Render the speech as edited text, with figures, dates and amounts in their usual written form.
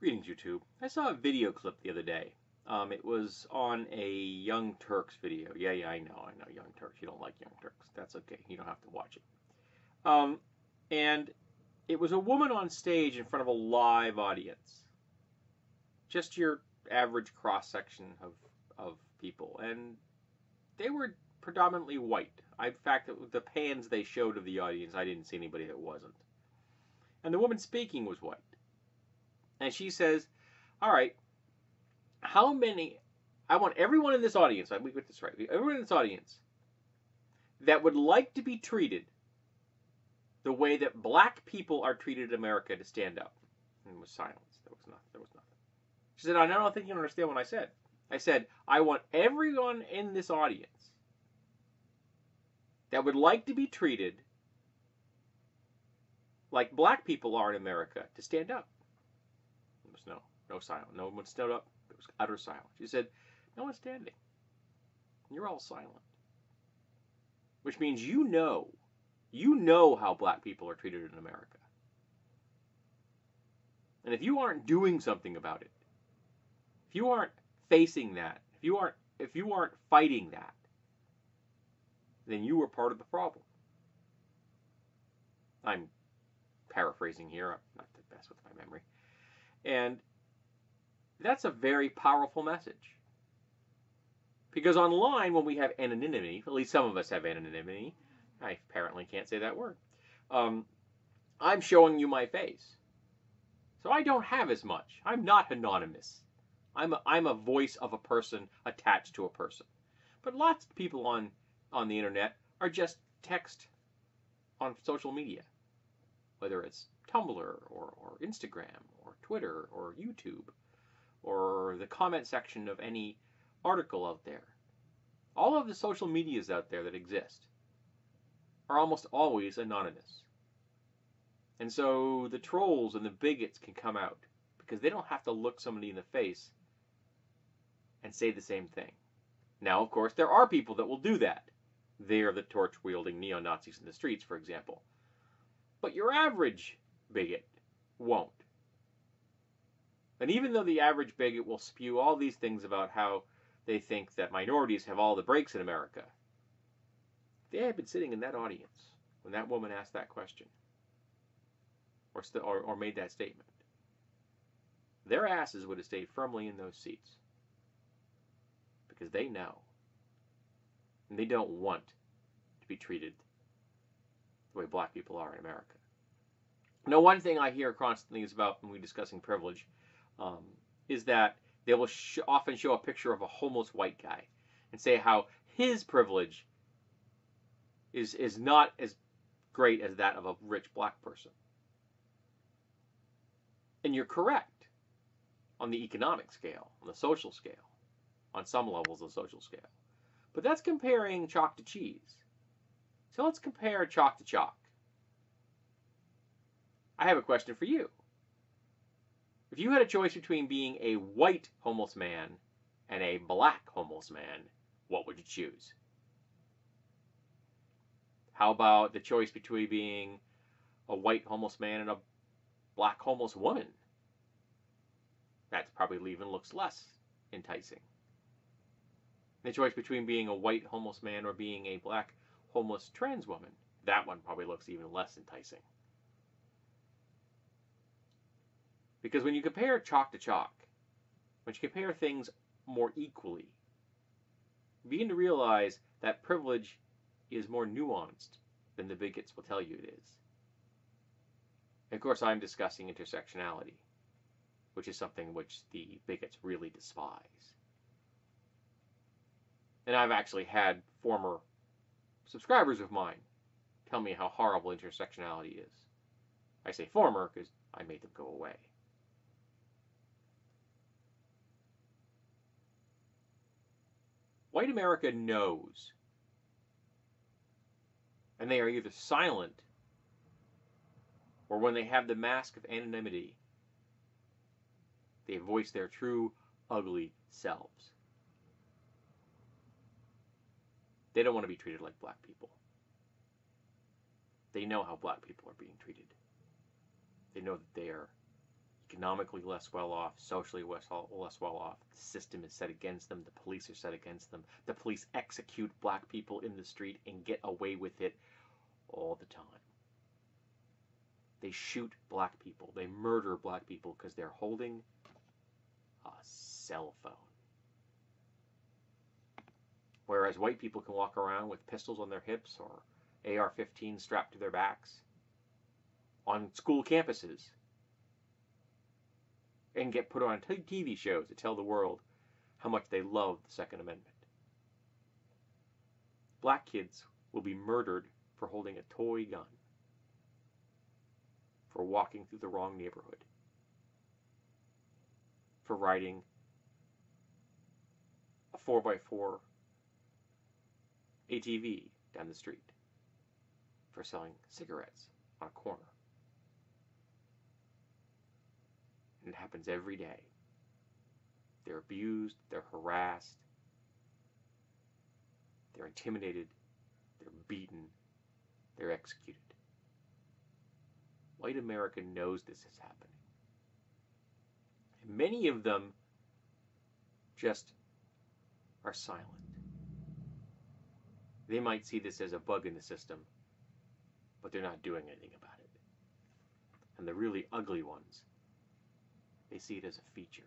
Greetings, YouTube. I saw a video clip the other day. It was on a Young Turks video. Yeah, I know, Young Turks. You don't like Young Turks. That's okay. You don't have to watch it. And it was a woman on stage in front of a live audience. Just your average cross-section of people. And they were predominantly white. In fact, the pans they showed of the audience, I didn't see anybody that wasn't. And the woman speaking was white. And she says, all right, how many, I want everyone in this audience, we get this right, everyone in this audience that would like to be treated the way that black people are treated in America to stand up. And it was silence. There was nothing. She said, I don't think you understand what I said. I said, I want everyone in this audience that would like to be treated like black people are in America to stand up. No silence. No one stood up. It was utter silence. She said, no one's standing. You're all silent. Which means you know how black people are treated in America. And if you aren't doing something about it, if you aren't facing that, if you aren't fighting that, then you are part of the problem. I'm paraphrasing here. I'm not the best with my memory. And that's a very powerful message. Because online, when we have anonymity, at least some of us have anonymity, I apparently can't say that word, I'm showing you my face. So I don't have as much. I'm not anonymous. I'm a voice of a person attached to a person. But lots of people on the internet are just text on social media, whether it's Tumblr or Instagram or Twitter or YouTube or the comment section of any article out there. All of the social medias out there that exist are almost always anonymous. And so the trolls and the bigots can come out because they don't have to look somebody in the face and say the same thing. Now, of course, there are people that will do that. They are the torch-wielding neo-Nazis in the streets, for example. But your average bigot won't. And even though the average bigot will spew all these things about how they think that minorities have all the breaks in America, they had been sitting in that audience when that woman asked that question or made that statement, their asses would have stayed firmly in those seats because they know and they don't want to be treated the way black people are in America. Now, one thing I hear constantly is about when we're discussing privilege is that they will often show a picture of a homeless white guy and say how his privilege is not as great as that of a rich black person. And you're correct on the economic scale, on the social scale, on some levels of the social scale. But that's comparing chalk to cheese. So let's compare chalk to chalk. I have a question for you. If you had a choice between being a white homeless man and a black homeless man, what would you choose? How about the choice between being a white homeless man and a black homeless woman? That probably even looks less enticing. The choice between being a white homeless man or being a black homeless trans woman, that one probably looks even less enticing. Because when you compare chalk to chalk, when you compare things more equally, you begin to realize that privilege is more nuanced than the bigots will tell you it is. And of course, I'm discussing intersectionality, which is something which the bigots really despise. And I've actually had former subscribers of mine tell me how horrible intersectionality is. I say former because I made them go away. White America knows, and they are either silent or when they have the mask of anonymity, they voice their true, ugly selves. They don't want to be treated like black people. They know how black people are being treated. They know that they are economically less well off, socially less well off. The system is set against them. The police are set against them. The police execute black people in the street and get away with it all the time. They shoot black people. They murder black people because they're holding a cell phone. Whereas white people can walk around with pistols on their hips or AR-15 strapped to their backs on school campuses and get put on TV shows to tell the world how much they love the Second Amendment. Black kids will be murdered for holding a toy gun, for walking through the wrong neighborhood, for riding a 4x4 ATV down the street, for selling cigarettes on a corner. And it happens every day. They're abused, they're harassed, they're intimidated, they're beaten, they're executed. White America knows this is happening. And many of them just are silent. They might see this as a bug in the system, but they're not doing anything about it. And the really ugly ones, they see it as a feature.